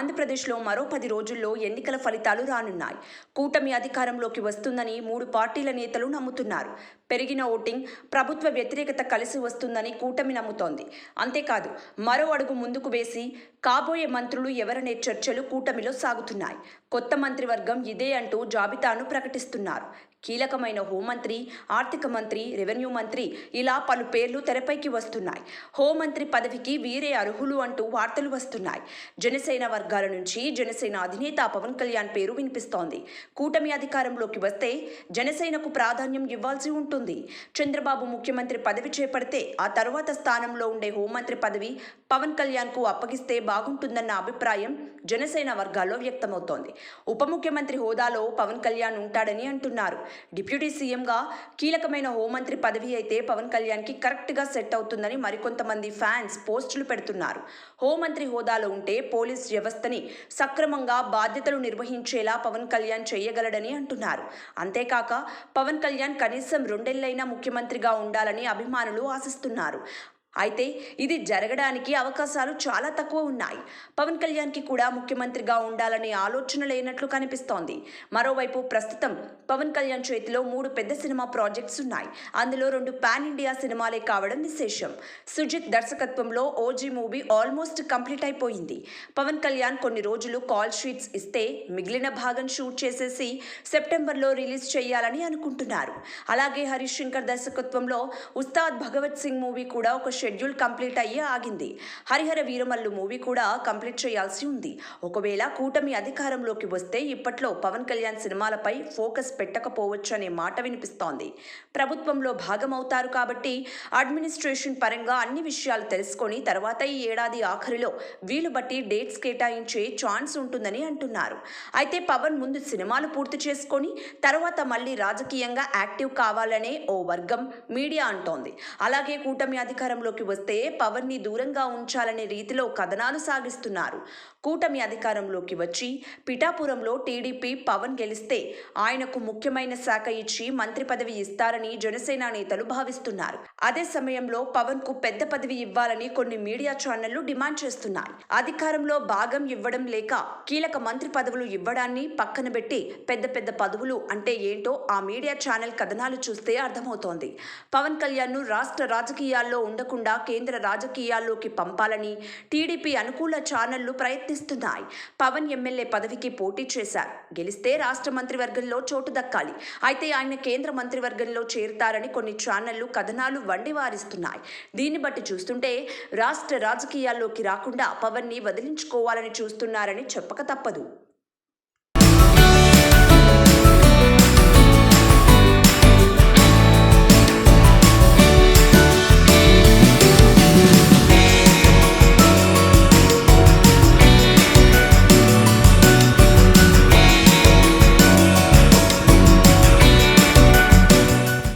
ఆంధ్రప్రదేశ్లో మరో 10 రోజుల్లో ఎన్నికల ఫలితాలు రానున్నాయి. కూటమి అధికారంలోకి వస్తుందని 3 పార్టీల నేతలు నమ్ముతున్నారు. పెరిగిన ఓటింగ్, ప్రభుత్వ వ్యతిరేకత కలిసి వస్తుందని కూటమి నమ్ముతోంది. అంతేకాదు, మరో అడుగు ముందుకు వేసి కాబోయే మంత్రులు ఎవరనే చర్చలు కూటమిలో సాగుతున్నాయి. కొత్త మంత్రివర్గం ఇదే అంటూ జాబితాను ప్రకటిస్తున్నారు. కీలకమైన హోంమంత్రి, ఆర్థిక మంత్రి, రెవెన్యూ మంత్రి ఇలా పలు పేర్లు తెరపైకి వస్తున్నాయి. హోంమంత్రి పదవికి వీరే అర్హులు అంటూ వార్తలు వస్తున్నాయి. జనసేన వర్గాల నుంచి జనసేన అధినేత పవన్ కళ్యాణ్ పేరు వినిపిస్తోంది. కూటమి అధికారంలోకి వస్తే జనసేనకు ప్రాధాన్యం ఇవ్వాల్సి ఉంటుంది. చంద్రబాబు ముఖ్యమంత్రి పదవి చేపడితే ఆ తర్వాత స్థానంలో ఉండే హోంమంత్రి పదవి పవన్ కళ్యాణ్కు అప్పగిస్తే బాగుంటుందన్న అభిప్రాయం జనసేన వర్గాల్లో వ్యక్తమవుతోంది. ఉప ముఖ్యమంత్రి హోదాలో పవన్ కళ్యాణ్ ఉంటాడని అంటున్నారు. డిప్యూటీ సీఎంగా కీలకమైన హోంమంత్రి పదవి అయితే పవన్ కళ్యాణ్కి కరెక్ట్గా సెట్ అవుతుందని మరికొంతమంది ఫ్యాన్స్ పోస్టులు పెడుతున్నారు. హోంమంత్రి హోదాలో ఉంటే పోలీస్ వ్యవస్థని సక్రమంగా బాధ్యతలు నిర్వహించేలా పవన్ కళ్యాణ్ చేయగలడని అంటున్నారు. అంతేకాక పవన్ కళ్యాణ్ కనీసం 2 ఏళ్లైనా ముఖ్యమంత్రిగా ఉండాలని అభిమానులు ఆశిస్తున్నారు. అయితే ఇది జరగడానికి అవకాశాలు చాలా తక్కువ ఉన్నాయి. పవన్ కళ్యాణ్కి కూడా ముఖ్యమంత్రిగా ఉండాలనే ఆలోచన లేనట్లు కనిపిస్తోంది. మరోవైపు ప్రస్తుతం పవన్ కళ్యాణ్ చేతిలో 3 పెద్ద సినిమా ప్రాజెక్ట్స్ ఉన్నాయి. అందులో 2 పాన్ ఇండియా సినిమాలే కావడం విశేషం. సుజిత్ దర్శకత్వంలో ఓజీ మూవీ ఆల్మోస్ట్ కంప్లీట్ అయిపోయింది. పవన్ కళ్యాణ్ కొన్ని రోజులు కాల్ షీట్స్ ఇస్తే మిగిలిన భాగం షూట్ చేసేసి సెప్టెంబర్లో రిలీజ్ చేయాలని అనుకుంటున్నారు. అలాగే హరీష్ శంకర్ దర్శకత్వంలో ఉస్తాద్ భగవత్ సింగ్ మూవీ కూడా ఒక షెడ్యూల్ కంప్లీట్ అయ్యి ఆగింది. హరిహర వీరమల్లు మూవీ కూడా కంప్లీట్ చేయాల్సి ఉంది. ఒకవేళ కూటమి అధికారంలోకి వస్తే ఇప్పట్లో పవన్ కళ్యాణ్ సినిమాలపై ఫోకస్ పెట్టకపోవచ్చు అనే మాట వినిపిస్తోంది. ప్రభుత్వంలో భాగమవుతారు కాబట్టి అడ్మినిస్ట్రేషన్ పరంగా అన్ని విషయాలు తెలుసుకొని తర్వాత ఈ ఏడాది ఆఖరిలో వీలు బట్టి డేట్స్ కేటాయించే ఛాన్స్ ఉంటుందని అంటున్నారు. అయితే పవన్ ముందు సినిమాలు పూర్తి చేసుకొని తర్వాత మళ్ళీ రాజకీయంగా యాక్టివ్ కావాలనే ఓ వర్గం మీడియా అంటోంది. అలాగే కూటమి అధికారంలో వస్తే పవన్ ని దూరంగా ఉంచాలనే రీతిలో కథనాలు సాగిస్తున్నారు. కూటమి అధికారంలోకి వచ్చి పిఠాపురంలో టీడీపీ పవన్ గెలిస్తే ఆయనకు ముఖ్యమైన శాఖ ఇచ్చి మంత్రి పదవి ఇస్తారని జనసేన నేతలు భావిస్తున్నారు. అదే సమయంలో పవన్ కు పెద్ద పదవి ఇవ్వాలని కొన్ని మీడియా ఛానళ్లు డిమాండ్ చేస్తున్నాయి. అధికారంలో భాగం ఇవ్వడం లేక కీలక మంత్రి పదవులు ఇవ్వడాన్ని పక్కన పెట్టి పెద్ద పెద్ద పదవులు అంటే ఏంటో ఆ మీడియా ఛానల్ కథనాలు చూస్తే అర్థమవుతోంది. పవన్ కళ్యాణ్ ను రాష్ట్ర రాజకీయాల్లో ఉండకుండా కేంద్ర రాజకీయాల్లోకి పంపాలని టీడీపీ అనుకూల ఛానళ్లు ప్రయత్నిస్తున్నాయి. పవన్ ఎమ్మెల్యే పదవికి పోటీ చేశారు. గెలిస్తే రాష్ట్ర మంత్రివర్గంలో చోటు దక్కాలి. అయితే ఆయన కేంద్ర మంత్రివర్గంలో చేరుతారని కొన్ని ఛానళ్లు కథనాలు వండివారిస్తున్నాయి. దీన్ని బట్టి చూస్తుంటే రాష్ట్ర రాజకీయాల్లోకి రాకుండా పవన్ ని వదిలించుకోవాలని చూస్తున్నారని చెప్పక తప్పదు.